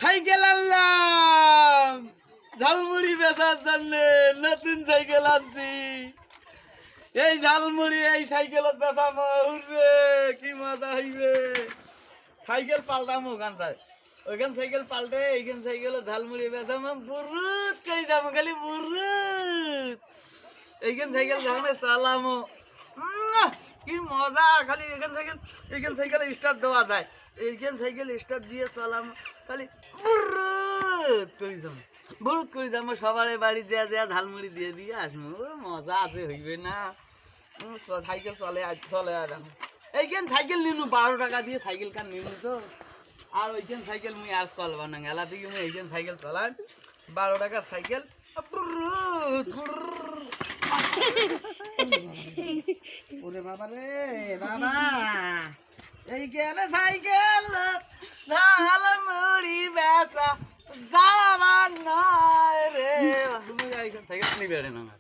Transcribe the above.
Cycle আনলাম ঝালমুড়ি বেচার জন্য। নতুন সাইকেল আনছি। এই ঝালমুড়ি এই সাইকেলত বেচামো। উঠবে কি মজা হইবে। সাইকেল পাল্টামো ওখানটায়। ওইখান সাইকেল পাল্টে এইখান সাইকেল ঝালমুড়ি বেচামো। বুরুত করে যাবো খালি বুরুত। এইখান সাইকেল যখন চালামো কি মজা। খালি এইখান সাইকেল স্টার্ট দেওয়া যায়। এইখান সাইকেল স্টার্ট দিয়ে চালামো খালি বুরুত করে যাবো। বুরুত করে যাবো। সবার বাড়ি যা ঝালমুড়ি দিয়ে দিয়ে আসবো। মজা আছে হইবে না। সাইকেল চলে চলে এইখান সাইকেল নিনু 12 টাকা দিয়ে সাইকেল কার নিনু তো। আর ওইখান সাইকেল মুই আর চলবা না। এলা থেকে মুই এইখান সাইকেল চলাই 12 টাকার সাইকেল। ওরে বাবা রে বাবা এইখানে সাইকেল ঝালমুড়ি বেচা যাবার নয় রে। সাইকেল নিবে না।